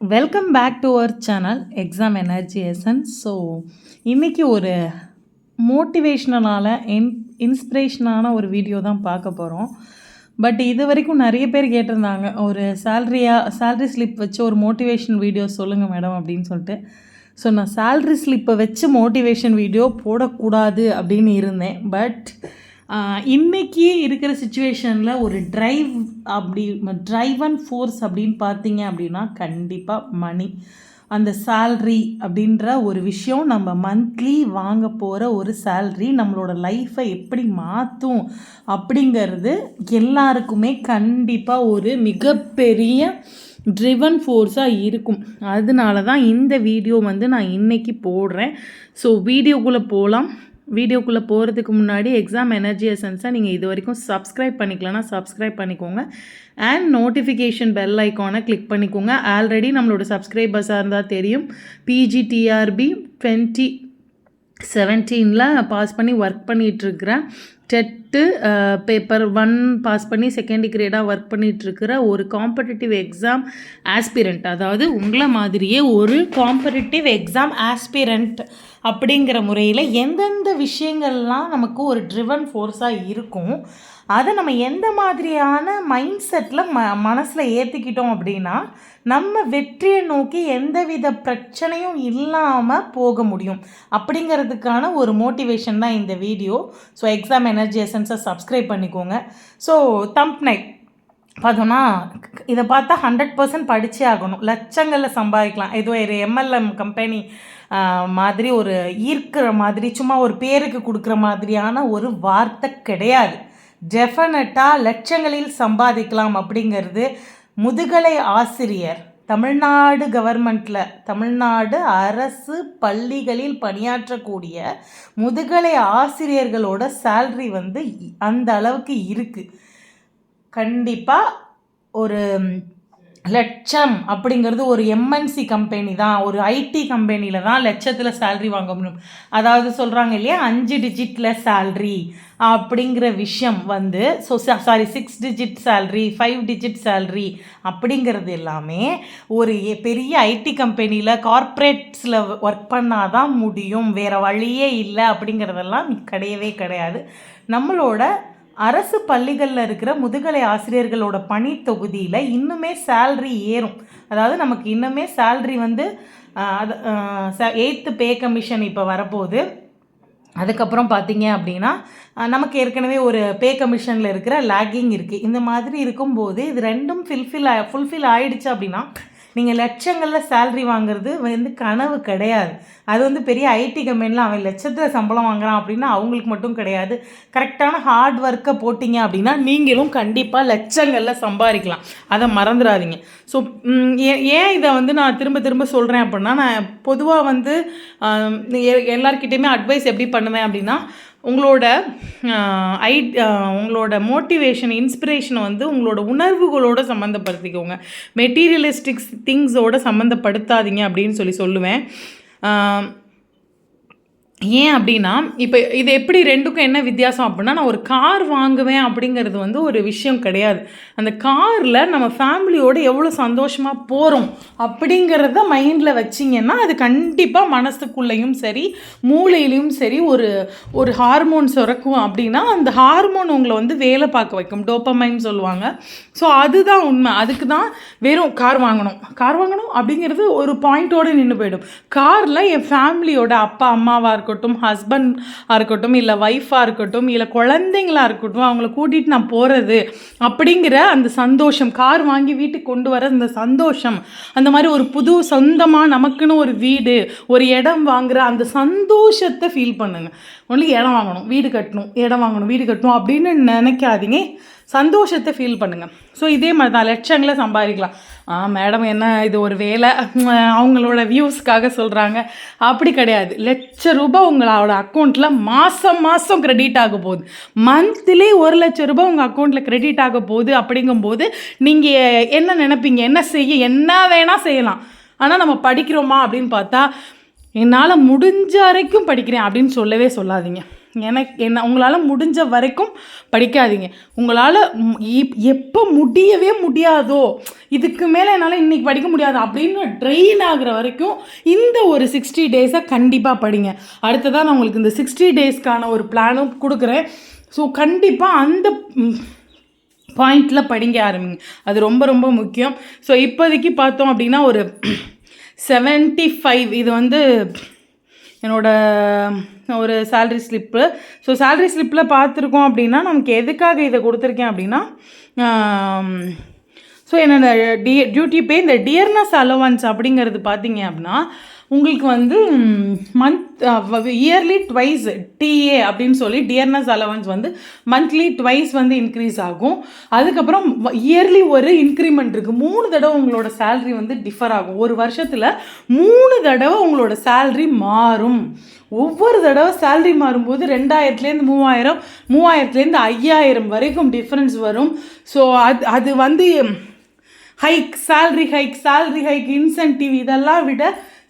Welcome back to our channel exam energy essence. So இன்றைக்கி ஒரு மோட்டிவேஷ்னலான இன்ஸ்பிரேஷனான ஒரு வீடியோ தான் பார்க்க போகிறோம். பட் இது வரைக்கும் நிறைய பேர் கேட்டிருந்தாங்க, ஒரு சேல்ரி ஸ்லிப் வச்சு ஒரு மோட்டிவேஷன் வீடியோ சொல்லுங்கள் மேடம் அப்படின்னு சொல்லிட்டு. ஸோ நான் சேல்ரி ஸ்லிப்பை வச்சு மோட்டிவேஷன் வீடியோ போடக்கூடாது அப்படின்னு இருந்தேன். பட் இன்றைக்கி இருக்கிற சுச்சுவேஷனில் ஒரு ட்ரைவ் அண்ட் ஃபோர்ஸ் அப்படின்னு பார்த்தீங்க அப்படின்னா கண்டிப்பாக மணி. அந்த சேல்ரி அப்படின்ற ஒரு விஷயம், நம்ம மந்த்லி வாங்க போகிற ஒரு சேல்ரி நம்மளோட லைஃப்பை எப்படி மாற்றும் அப்படிங்கிறது எல்லாருக்குமே கண்டிப்பாக ஒரு மிகப்பெரிய ட்ரிவன் ஃபோர்ஸாக இருக்கும். அதனால தான் இந்த வீடியோ நான் இன்றைக்கி போடுறேன். ஸோ வீடியோக்குள்ளே போகிறதுக்கு முன்னாடி எக்ஸாம் எனர்ஜி எசன்ஸை நீங்கள் இது வரைக்கும் சப்ஸ்கிரைப் பண்ணிக்கலன்னா சப்ஸ்கிரைப் பண்ணிக்கோங்க. அண்ட் நோட்டிஃபிகேஷன் பெல் ஐக்கானை கிளிக் பண்ணிக்கோங்க. ஆல்ரெடி நம்மளோட சப்ஸ்கிரைபர்ஸாக இருந்தால் தெரியும், PGTRB 2017 பாஸ் பண்ணி ஒர்க் பண்ணிகிட்ருக்கிறேன். டெட்டு பேப்பர் 1 பாஸ் பண்ணி செகண்ட் கிரேடாக ஒர்க் பண்ணிகிட்ருக்கிற ஒரு காம்படிட்டிவ் எக்ஸாம் ஆஸ்பிரண்ட், அதாவது உங்களை மாதிரியே ஒரு காம்படிட்டிவ் எக்ஸாம் ஆஸ்பிரண்ட் அப்படிங்கிற முறையில் எந்தெந்த விஷயங்கள்லாம் நமக்கு ஒரு ட்ரிவன் ஃபோர்ஸாக இருக்கும், அதை நம்ம எந்த மாதிரியான மைண்ட் செட்டில் மனசில் ஏற்றிக்கிட்டோம் அப்படின்னா நம்ம வெற்றியை நோக்கி எந்தவித பிரச்சனையும் இல்லாமல் போக முடியும் அப்படிங்கிறதுக்கான ஒரு மோட்டிவேஷன் தான் இந்த வீடியோ. ஸோ எக்ஸாம் எனர்ஜி எசன்ஸை சப்ஸ்கிரைப் பண்ணிக்கோங்க. ஸோ தம்ப்நெயில் பார்த்தோன்னா இதை பார்த்தா 100% படித்தே ஆகணும், லட்சங்களில் சம்பாதிக்கலாம், ஏதோ ஒரு MLM கம்பெனி மாதிரி ஒரு ஈர்க்கிற மாதிரி சும்மா ஒரு பேருக்கு கொடுக்குற மாதிரியான ஒரு வார்த்தை கிடையாது. டெஃபினட்டாக லட்சங்களில் சம்பாதிக்கலாம் அப்படிங்கிறது முதுகலை ஆசிரியர், தமிழ்நாடு கவர்மெண்ட்டில், தமிழ்நாடு அரசு பள்ளிகளில் பணியாற்றக்கூடிய முதுகலை ஆசிரியர்களோட சேல்ரி அந்த அளவுக்கு இருக்குது. கண்டிப்பாக ஒரு லட்சம் அப்படிங்கிறது ஒரு MNC கம்பெனி தான், ஒரு IT கம்பெனியில் தான் லட்சத்தில் சேல்ரி வாங்க முடியும். அதாவது சொல்கிறாங்க இல்லையா, 5 டிஜிட்டில் சேல்ரி அப்படிங்கிற விஷயம் 6 டிஜிட் சேல்ரி, 5 டிஜிட் சேல்ரி அப்படிங்கிறது எல்லாமே ஒரு பெரிய IT கம்பெனியில் கார்ப்பரேட்ஸில் ஒர்க் பண்ணால் தான் முடியும், வேறு வழியே இல்லை அப்படிங்கிறதெல்லாம் கிடையவே கிடையாது. நம்மளோட அரசு பள்ளிகளில் இருக்கிற முதுகலை ஆசிரியர்களோட பணி தொகுதியில் இன்னுமே சேல்ரி ஏறும். அதாவது நமக்கு இன்னுமே சேல்ரி 8th பே கமிஷன் இப்போ வரப்போகுது. அதுக்கப்புறம் பார்த்தீங்க அப்படின்னா நமக்கு ஏற்கனவே ஒரு பே கமிஷனில் இருக்கிற லேக்கிங் இருக்குது. இந்த மாதிரி இருக்கும்போது இது ரெண்டும் ஃபுல்ஃபில் ஆகிடுச்சு அப்படின்னா நீங்கள் லட்சங்களில் சேல்ரி வாங்குறது கனவு கிடையாது. அது பெரிய IT கம்பெனியில் அவன் லட்சத்தில் சம்பளம் வாங்குறான் அப்படின்னா அவங்களுக்கு மட்டும் கிடையாது. கரெக்டான ஹார்ட் ஒர்க்கை போட்டிங்க அப்படின்னா நீங்களும் கண்டிப்பாக லட்சங்களில் சம்பாதிக்கலாம், அதை மறந்துடாதீங்க. ஸோ ஏன் இதை நான் திரும்ப திரும்ப சொல்கிறேன் அப்படின்னா, நான் பொதுவாக எல்லாருக்கிட்டையுமே அட்வைஸ் எப்படி பண்ணுவேன் அப்படின்னா, உங்களோட மோட்டிவேஷன் இன்ஸ்பிரேஷனை உங்களோட உணர்வுகளோடு சம்மந்தப்படுத்திக்கோங்க, மெட்டீரியலிஸ்டிக் திங்ஸோடு சம்மந்தப்படுத்தாதீங்க அப்படின்னு சொல்லுவேன். ஏன் அப்படின்னா, இப்போ இது எப்படி ரெண்டுக்கும் என்ன வித்தியாசம் அப்படின்னா, நான் ஒரு கார் வாங்குவேன் அப்படிங்கிறது ஒரு விஷயம் கிடையாது. அந்த காரில் நம்ம ஃபேமிலியோடு எவ்வளோ சந்தோஷமாக போகிறோம் அப்படிங்கிறத மைண்டில் வச்சிங்கன்னா அது கண்டிப்பாக மனசுக்குள்ளேயும் சரி மூளையிலையும் சரி ஒரு ஹார்மோன் சுரக்கும். அப்படின்னா அந்த ஹார்மோன் உங்களை வேலை பார்க்க வைக்கும், டோப்பமைன் சொல்லுவாங்க. ஸோ அதுதான் உண்மை. அதுக்கு தான் வெறும் கார் வாங்கணும் அப்படிங்கிறது ஒரு பாயிண்ட்டோடு நின்று போயிடும். காரில் என் ஃபேமிலியோட அப்பா அம்மாவாக இருக்கட்டும், ஹஸ்பண்டாக இருக்கட்டும், இல்லை ஒய்ஃபாக இருக்கட்டும், இல்லை குழந்தைங்களாக இருக்கட்டும், அவங்கள கூட்டிகிட்டு நான் போகிறது அப்படிங்கிற அந்த சந்தோஷம், கார் வாங்கி வீட்டுக்கு கொண்டு வர அந்த சந்தோஷம், அந்த மாதிரி ஒரு புது சொந்தமாக நமக்குன்னு ஒரு வீடு ஒரு இடம் வாங்குகிற அந்த சந்தோஷத்தை ஃபீல் பண்ணுங்கள். ஒன்லி இடம் வாங்கணும் வீடு கட்டணும் அப்படின்னு நினைக்காதீங்க, சந்தோஷத்தை ஃபீல் பண்ணுங்கள். ஸோ இதே மாதிரி தான் லட்சங்களை சம்பாதிக்கலாம். மேடம் என்ன இது ஒரு வேலை, அவங்களோட வியூஸ்க்காக சொல்கிறாங்க, அப்படி கிடையாது. ₹1,00,000 உங்களோட அக்கௌண்ட்டில் மாதம் கிரெடிட் ஆக போகுது, மந்த்லி ₹1,00,000 உங்கள் அக்கௌண்ட்டில் கிரெடிட் ஆக போகுது. அப்படிங்கும்போது நீங்கள் என்ன நினைப்பீங்க, என்ன வேணால் செய்யலாம். ஆனால் நம்ம படிக்கிறோமா அப்படின்னு பார்த்தா, என்னால் முடிஞ்ச வரைக்கும் படிக்கிறேன் அப்படின்னு சொல்லவே சொல்லாதீங்க. உங்களால் முடிஞ்ச வரைக்கும் படிக்காதீங்க. உங்களால் எப்போ முடியவே முடியாதோ, இதுக்கு மேலே என்னால் இன்றைக்கி படிக்க முடியாது அப்படின்னு ட்ரெயின் ஆகிற வரைக்கும் இந்த ஒரு 60 டேஸை கண்டிப்பாக படிங்க. அடுத்ததான் நான் உங்களுக்கு இந்த 60 டேஸ்க்கான ஒரு பிளானும் கொடுக்குறேன். ஸோ கண்டிப்பாக அந்த பாயிண்டில் படிங்க ஆரம்பிங்க. அது ரொம்ப ரொம்ப முக்கியம். ஸோ இப்போதைக்கு பார்த்தோம் அப்படின்னா ஒரு 75 இது வந்து என்னோட ஒரு சேல்ரி ஸ்லிப்பு. ஸோ சேல்ரி ஸ்லிப்பில் பார்த்துருக்கோம் அப்படின்னா நமக்கு எதுக்காக இதை கொடுத்துருக்கேன் அப்படின்னா, ஸோ என்னோட டியூட்டி பே இந்த டியர்னஸ் அலவன்ஸ் அப்படிங்கிறது பார்த்தீங்க அப்படின்னா உங்களுக்கு வந்து இயர்லி ட்வைஸ் டிஏ அப்படின்னு சொல்லி டியர்னஸ் அலவன்ஸ் வந்து மந்த்லி ட்வைஸ் வந்து இன்க்ரீஸ் ஆகும். அதுக்கப்புறம் இயர்லி ஒரு இன்க்ரிமெண்ட் இருக்குது. 3 தடவை உங்களோட சேல்ரி வந்து டிஃபர் ஆகும். ஒரு வருஷத்தில் 3 தடவை உங்களோட சேல்ரி மாறும். ஒவ்வொரு தடவை சேல்ரி மாறும்போது 2000லேருந்து 3000, 3000லேருந்து 5000 வரைக்கும் டிஃப்ரென்ஸ் வரும். ஸோ அது வந்து சேல்ரி ஹைக் இன்சென்டிவ் இதெல்லாம் விட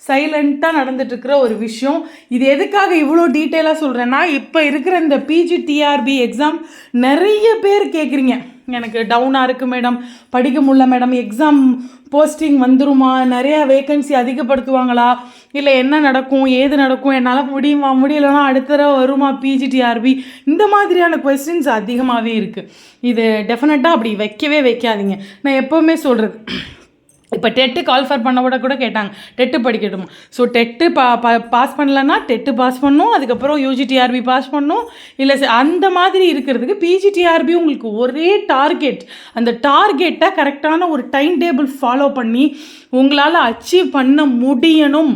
சைலண்ட்டாக நடந்துட்டுருக்கிற ஒரு விஷயம். இது எதுக்காக இவ்வளோ டீட்டெயிலாக சொல்கிறேன்னா, இப்போ இருக்கிற இந்த பிஜிடிஆர்பி எக்ஸாம் நிறைய பேர் கேட்குறீங்க, எனக்கு டவுனாக இருக்குது மேடம், படிக்க முடியல மேடம், எக்ஸாம் போஸ்டிங் வந்துருமா, நிறையா வேக்கன்சி அதிகப்படுத்துவாங்களா, இல்லை என்ன நடக்கும் ஏது நடக்கும், என்னால் முடியலன்னா அடுத்த தடவை வருமா பிஜிடிஆர்பி, இந்த மாதிரியான கொஸ்டின்ஸ் அதிகமாகவே இருக்குது. இது டெஃபினட்டாக அப்படி வைக்காதீங்க. நான் எப்போவுமே சொல்கிறது, இப்போ டெட்டு கால்ஃபர் பண்ண கூட கேட்டாங்க டெட்டு படிக்கட்டுமா. ஸோ டெட்டு பாஸ் பண்ணலன்னா டெட்டு பாஸ் பண்ணணும், அதுக்கப்புறம் யூஜிடிஆர்பி பாஸ் பண்ணணும். இல்லை அந்த மாதிரி இருக்கிறதுக்கு பிஜிடிஆர்பி உங்களுக்கு ஒரே டார்கெட். அந்த டார்கெட்டை கரெக்டான ஒரு டைம் டேபிள் ஃபாலோ பண்ணி உங்களால் அச்சீவ் பண்ண முடியணும்.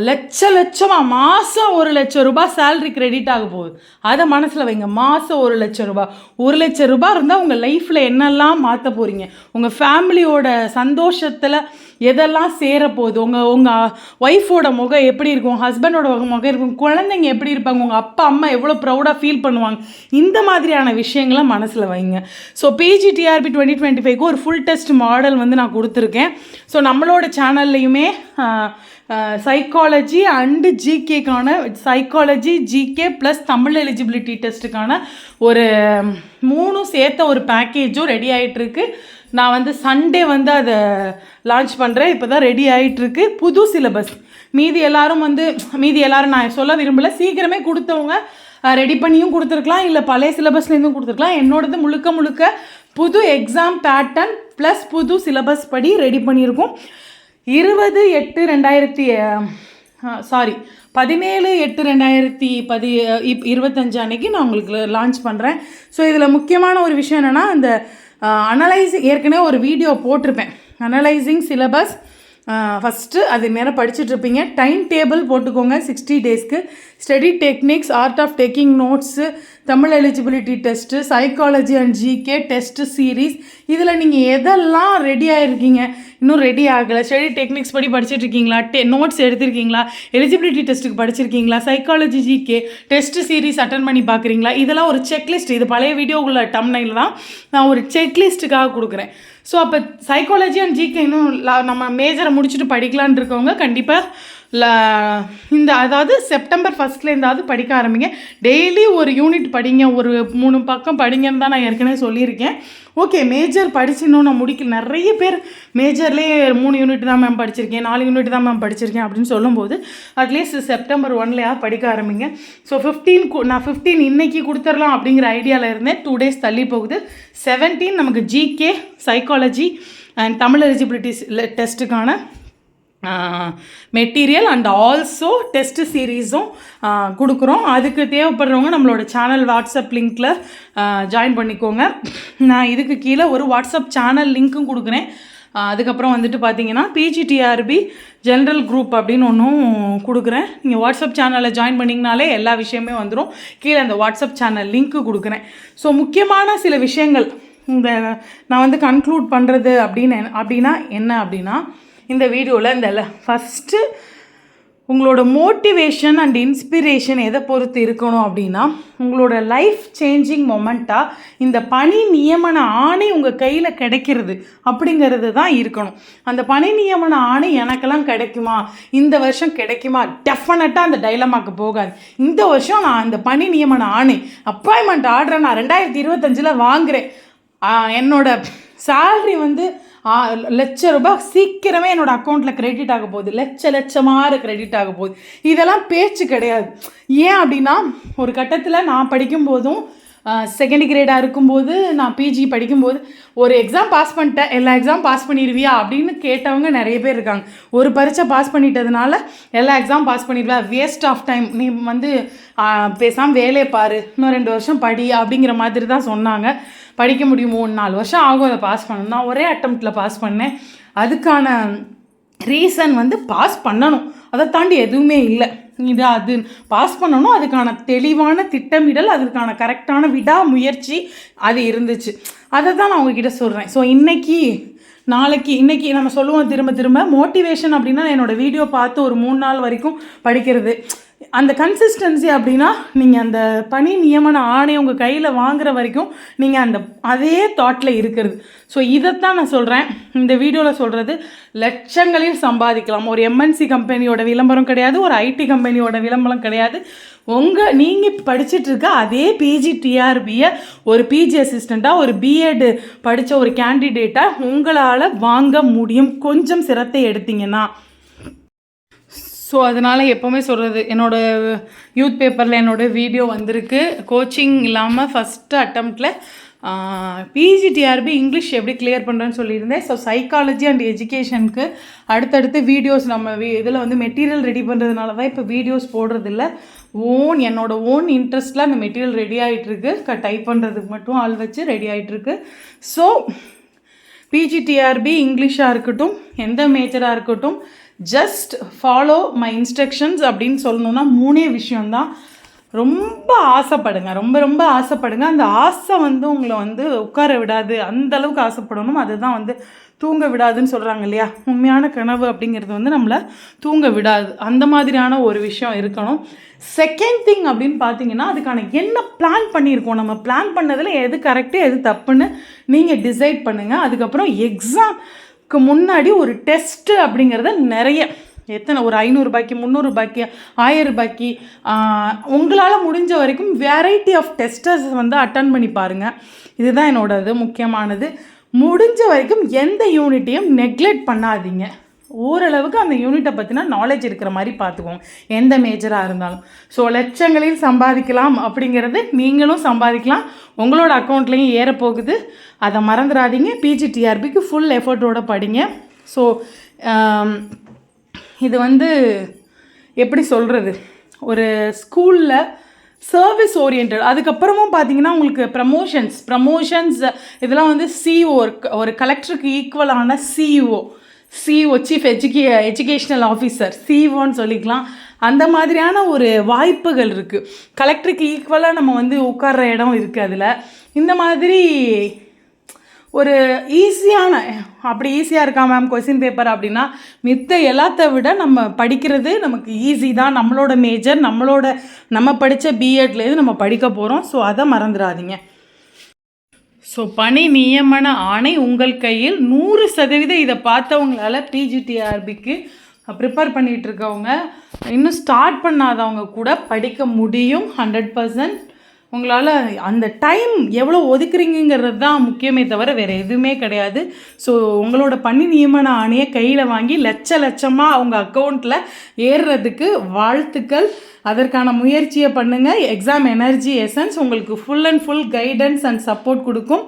லட்சமாக மாதம் 1 லட்சம் ரூபாய் சேல்ரி கிரெடிட் ஆக போகுது. அதை மனசில் வைங்க. மாதம் 1 லட்சம் ரூபாய். 1 லட்சம் ரூபாய் இருந்தால் உங்கள் லைஃப்பில் என்னெல்லாம் மாற்ற போகிறீங்க, உங்கள் ஃபேமிலியோட சந்தோஷத்தில் எதெல்லாம் சேரப்போகுது, உங்கள் ஒய்ஃபோட முகம் எப்படி இருக்கும், ஹஸ்பண்டோட முகம் இருக்கும், குழந்தைங்க எப்படி இருப்பாங்க, உங்கள் அப்பா அம்மா எவ்வளோ ப்ரௌடாக ஃபீல் பண்ணுவாங்க, இந்த மாதிரியான விஷயங்களை மனசில் வைங்க. ஸோ பிஜிடிஆர்பி 2025க்கு ஒரு ஃபுல் டெஸ்ட் மாடல் வந்து நான் கொடுத்துருக்கேன். ஸோ நம்மளோட சேனல்லையுமே சைக்காலஜி அண்டு ஜிகேக்கான psychology GK plus Tamil eligibility டெஸ்ட்டுக்கான ஒரு 3 சேர்த்த ஒரு பேக்கேஜும் ரெடி ஆகிட்டுருக்கு. நான் வந்து சண்டே வந்து அதை லான்ச் பண்ணுறேன். இப்போ தான் ரெடி ஆகிட்டுருக்கு. புது சிலபஸ். மீதி எல்லாரும் நான் சொல்ல விரும்பலை, சீக்கிரமே கொடுத்தவங்க ரெடி பண்ணியும் கொடுத்துருக்கலாம், இல்லை பழைய சிலபஸ்லேருந்தும் கொடுத்துருக்கலாம். என்னோடது முழுக்க புது எக்ஸாம் பேட்டர்ன் ப்ளஸ் புது சிலபஸ் படி ரெடி பண்ணியிருக்கோம். 17/8/2025 அன்னைக்கு நான் உங்களுக்கு லான்ச் பண்ணுறேன். ஸோ இதில் முக்கியமான ஒரு விஷயம் என்னென்னா, இந்த ஏற்கனவே ஒரு வீடியோ போட்டிருப்பேன், அனலைசிங் சிலபஸ். ஃபஸ்ட்டு அது நேரம் படிச்சுட்ருப்பீங்க. டைம் டேபிள் போட்டுக்கோங்க 60 டேஸ்க்கு. Study techniques, art of taking notes, Tamil eligibility test, psychology and GK test series. இதில் நீங்கள் எதெல்லாம் ரெடி ஆகிருக்கீங்க, இன்னும் ரெடி ஆகலை, ஸ்டடி டெக்னிக்ஸ் படி படிச்சுட்ருக்கீங்களா, நோட்ஸ் எடுத்திருக்கீங்களா, எலிஜிபிலிட்டி டெஸ்ட்டுக்கு படிச்சிருக்கீங்களா, psychology GK test series attend பண்ணி பார்க்குறீங்களா, இதெல்லாம் ஒரு செக்லிஸ்ட். இது பழைய வீடியோக்குள்ள டம்னையில் தான் நான் ஒரு செக்லிஸ்ட்டுக்காக கொடுக்குறேன். ஸோ அப்போ சைக்காலஜி அண்ட் ஜிகே இன்னும் நம்ம மேஜரை முடிச்சுட்டு படிக்கலான் இருக்கவங்க கண்டிப்பாக அதாவது செப்டம்பர் 1 படிக்க ஆரம்பிங்க. டெய்லி ஒரு யூனிட் படிங்க, ஒரு 3 பக்கம் படிங்கன்னு தான் நான் ஏற்கனவே சொல்லியிருக்கேன். ஓகே, மேஜர் படிச்சு இன்னும் நான் முடிக்கல. நிறைய பேர் மேஜர்லேயே 3 யூனிட் தான் மேம் படிச்சிருக்கேன், 4 யூனிட் தான் மேம் படிச்சிருக்கேன் அப்படின்னு சொல்லும்போது அட்லீஸ்ட் செப்டம்பர் 1 படிக்க ஆரம்பிங்க. ஸோ 15 இன்னைக்கு கொடுத்துடலாம் அப்படிங்கிற ஐடியாவில் இருந்தேன். 2 டேஸ் தள்ளி போகுது. 17 நமக்கு GK, psychology and Tamil eligibility டெஸ்ட்டுக்கான மெட்டீரியல் அண்ட் ஆல்சோ டெஸ்ட்டு சீரீஸும் கொடுக்குறோம். அதுக்கு தேவைப்படுறவங்க நம்மளோட சேனல் வாட்ஸ்அப் லிங்க்கில் ஜாயின் பண்ணிக்கோங்க. நான் இதுக்கு கீழே ஒரு வாட்ஸ்அப் சேனல் லிங்க்கும் கொடுக்குறேன். அதுக்கப்புறம் வந்துட்டு பார்த்தீங்கன்னா பிஜிடிஆர்பி ஜென்ரல் குரூப் அப்படின்னு ஒன்றும் கொடுக்குறேன். நீங்கள் வாட்ஸ்அப் சேனலில் ஜாயின் பண்ணிங்கனாலே எல்லா விஷயமே வந்துடும். கீழே அந்த வாட்ஸ்அப் சேனல் லிங்க்கு கொடுக்குறேன். ஸோ முக்கியமான சில விஷயங்கள் நான் வந்து கன்க்ளூட் பண்ணுறது அப்படின்னா என்ன அப்படின்னா, இந்த வீடியோவில் இந்த ஃபஸ்ட்டு உங்களோட மோட்டிவேஷன் அண்ட் இன்ஸ்பிரேஷன் எதை பொறுத்து இருக்கணும் அப்படின்னா, உங்களோட லைஃப் சேஞ்சிங் மொமெண்ட்டாக இந்த பணி நியமன ஆணை உங்கள் கையில் கிடைக்கிறது அப்படிங்கிறது தான் இருக்கணும். அந்த பணி நியமன ஆணை எனக்கெல்லாம் கிடைக்குமா, இந்த வருஷம் கிடைக்குமா, டெஃபினட்டாக அந்த டைலமாக்கு போகாது. இந்த வருஷம் நான் அந்த பணி நியமன ஆணை அப்பாயின்மெண்ட் ஆர்டரை நான் 2025 வாங்குகிறேன், என்னோட சேல்ரி வந்து ₹1,00,000 சீக்கிரமே என்னோடய அக்கௌண்ட்டில் கிரெடிட் ஆக போகுது, லட்சமாக கிரெடிட் ஆக போகுது, இதெல்லாம் பேச்சு கிடையாது. ஏன் அப்படின்னா, ஒரு கட்டத்தில் நான் படிக்கும்போதும் செகண்ட் கிரேடாக இருக்கும்போது, நான் பிஜி படிக்கும்போது ஒரு எக்ஸாம் பாஸ் பண்ணிட்டேன், எல்லா எக்ஸாம் பாஸ் பண்ணிடுவியா அப்படின்னு கேட்டவங்க நிறைய பேர் இருக்காங்க. ஒரு பரீட்சை பாஸ் பண்ணிட்டதுனால எல்லா எக்ஸாம் பாஸ் பண்ணிடுவா, வேஸ்ட் ஆஃப் டைம், நீ வந்து பேசாமல் வேலையை பாரு, இன்னும் 2 வருஷம் படி அப்படிங்கிற மாதிரி தான் சொன்னாங்க. படிக்க முடியும், 3-4 வருஷம் ஆகும் அதை பாஸ் பண்ணணும். நான் ஒரே அட்டம்ப்டில் பாஸ் பண்ணேன். அதுக்கான ரீசன் வந்து பாஸ் பண்ணணும், அதை தாண்டி எதுவுமே இல்லை. இது அது பாஸ் பண்ணணும், அதுக்கான தெளிவான திட்டமிடல், அதுக்கான கரெக்டான விடாமுயற்சி அது இருந்துச்சு. அதை தான் நான் உங்ககிட்ட சொல்கிறேன். ஸோ இன்றைக்கி நம்ம சொல்லுவோம் திரும்ப மோட்டிவேஷன் அப்படின்னா என்னோடய வீடியோ பார்த்து ஒரு 3 நாள் வரைக்கும் படிக்கிறது. அந்த கன்சிஸ்டன்சி அப்படின்னா நீங்கள் அந்த பணி நியமன ஆணை உங்கள் கையில் வாங்குற வரைக்கும் நீங்கள் அதே தாட்டில் இருக்கிறது. ஸோ இதைத்தான் நான் சொல்கிறேன், இந்த வீடியோவில் சொல்கிறது. லட்சங்களில் சம்பாதிக்கலாம். ஒரு எம்என்சி கம்பெனியோட விளம்பரம் கிடையாது, ஒரு ஐடி கம்பெனியோட விளம்பரம் கிடையாது. நீங்கள் படிச்சுட்ருக்க அதே பிஜிடிஆர்பியை ஒரு பிஜி அசிஸ்டண்ட்டாக, ஒரு பிஎட் படித்த ஒரு கேண்டிடேட்டாக உங்களால் வாங்க முடியும், கொஞ்சம் சிரத்தை எடுத்தீங்கன்னா. ஸோ அதனால் எப்போவுமே சொல்கிறது, என்னோடய யூத் பேப்பரில் என்னோடய வீடியோ வந்திருக்கு. கோச்சிங் இல்லாமல் ஃபஸ்ட்டு அட்டம்ப்டில் பிஜிடிஆர்பி இங்கிலீஷ் எப்படி கிளியர் பண்ணுறேன்னு சொல்லியிருந்தேன். ஸோ சைக்காலஜி அண்ட் எஜுகேஷனுக்கு அடுத்தடுத்து வீடியோஸ் நம்ம இதில் வந்து மெட்டீரியல் ரெடி பண்ணுறதுனால தான் இப்போ வீடியோஸ் போடுறதில்ல. என்னோட ஓன் இன்ட்ரெஸ்ட்டில் அந்த மெட்டீரியல் ரெடி ஆகிட்டுருக்கு. டைப் பண்ணுறதுக்கு மட்டும் ஆள் வச்சு ரெடி ஆகிட்டுருக்கு. ஸோ பிஜிடிஆர்பி இங்கிலீஷாக இருக்கட்டும், எந்த மேஜராக இருக்கட்டும், ஜஸ்ட் ஃபாலோ மை இன்ஸ்ட்ரக்ஷன்ஸ் அப்படின்னு சொல்லணுன்னா 3 விஷயந்தான். ரொம்ப ஆசைப்படுங்க, ரொம்ப ஆசைப்படுங்க. அந்த ஆசை வந்து உங்களை வந்து உட்கார விடாது, அந்த அளவுக்கு ஆசைப்படணும். அதுதான் வந்து தூங்க விடாதுன்னு சொல்கிறாங்க இல்லையா, உண்மையான கனவு அப்படிங்கிறது வந்து நம்மளை தூங்க விடாது. அந்த மாதிரியான ஒரு விஷயம் இருக்கணும். செகண்ட் திங் அப்படின்னு பார்த்தீங்கன்னா, அதுக்கான என்ன பிளான் பண்ணியிருக்கோம், நம்ம பிளான் பண்ணதில் எது கரெக்டு எது தப்புன்னு நீங்கள் டிசைட் பண்ணுங்கள். அதுக்கப்புறம் எக்ஸாம்க்கு முன்னாடி ஒரு டெஸ்ட்டு அப்படிங்கிறத நிறைய ஒரு ₹500, ₹300, ₹1000 உங்களால் முடிஞ்ச வரைக்கும் வெரைட்டி ஆஃப் டெஸ்டர்ஸ் வந்து அட்டன் பண்ணி பாருங்கள். இதுதான் என்னோடது முக்கியமானது. முடிஞ்ச வரைக்கும் எந்த யூனிட்டையும் நெக்லெக்ட் பண்ணாதீங்க. ஓரளவுக்கு அந்த யூனிட்டை பற்றினா நாலேஜ் இருக்கிற மாதிரி பார்த்துக்கோங்க, எந்த மேஜராக இருந்தாலும். ஸோ லட்சங்களில் சம்பாதிக்கலாம் அப்படிங்கிறது நீங்களும் சம்பாதிக்கலாம், உங்களோட அக்கௌண்ட்லேயும் ஏறப்போகுது. அதை மறந்துடாதீங்க. பிஜிடிஆர்பிக்கு ஃபுல் எஃபர்ட்டோடு படிங்க. ஸோ இது வந்து எப்படி சொல்கிறது, ஒரு ஸ்கூலில் சர்வீஸ் ஓரியன்ட். அதுக்கப்புறமும் பார்த்தீங்கன்னா உங்களுக்கு ப்ரமோஷன்ஸ் இதெல்லாம் வந்து சிஓ, ஒரு கலெக்டருக்கு ஈக்குவலான சிஓ சீஃப் எஜுகேஷ்னல் ஆஃபீஸர், சிஓன்னு சொல்லிக்கலாம். அந்த மாதிரியான ஒரு வாய்ப்புகள் இருக்குது. கலெக்டருக்கு ஈக்குவலாக நம்ம வந்து உட்கார்ற இடம் இருக்குது. அதில் இந்த மாதிரி ஒரு ஈஸியான, அப்படி ஈஸியாக இருக்கா மேம் கொஸ்டின் பேப்பர் அப்படின்னா, மித்த எல்லாத்த விட நம்ம படிக்கிறது நமக்கு ஈஸி தான். நம்மளோட மேஜர், நம்ம படித்த பிஎட்லேருந்து நம்ம படிக்க போகிறோம். ஸோ அதை மறந்துடாதீங்க. ஸோ பணி நியமன ஆணை உங்கள் கையில். 100% இதை பார்த்தவங்களால பிஜிடிஆர்பிக்கு ப்ரிப்பேர் பண்ணிகிட்ருக்கவங்க, இன்னும் ஸ்டார்ட் பண்ணாதவங்க கூட படிக்க முடியும். 100% உங்களால் அந்த டைம் எவ்வளோ ஒதுக்குறீங்கிறது தான் முக்கியமே தவிர வேறு எதுவுமே கிடையாது. ஸோ உங்களோட பணி நியமன ஆணையை கையில் வாங்கி லட்சமாக அவங்க அக்கௌண்ட்டில் ஏறுறதுக்கு வாழ்த்துக்கள். அதற்கான முயற்சியை பண்ணுங்கள். எக்ஸாம் எனர்ஜி எசன்ஸ் உங்களுக்கு full and full guidance and support கொடுக்கும்.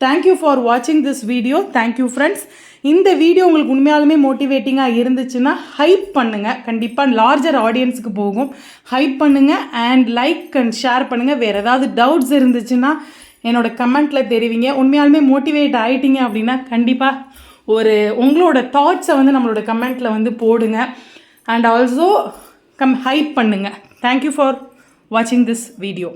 தேங்க்யூ ஃபார் வாட்சிங் திஸ் வீடியோ. Thank you friends. இந்த வீடியோ உங்களுக்கு உண்மையாலுமே மோட்டிவேட்டிங்காக இருந்துச்சுன்னா ஹைப் பண்ணுங்கள். கண்டிப்பாக லார்ஜர் ஆடியன்ஸுக்கு போகும். ஹைப் பண்ணுங்கள் அண்ட் லைக் அண்ட் ஷேர் பண்ணுங்கள். வேறு ஏதாவது டவுட்ஸ் இருந்துச்சுன்னா என்னோடய கமெண்ட்டில் தெரிவிங்க. உண்மையாலுமே மோட்டிவேட் ஆகிட்டீங்க அப்படின்னா கண்டிப்பாக உங்களோட தாட்ஸை வந்து நம்மளோட கமெண்ட்டில் வந்து போடுங்க. அண்ட் ஆல்சோ ஹைப் பண்ணுங்கள். தேங்க்யூ ஃபார் வாட்சிங் திஸ் வீடியோ.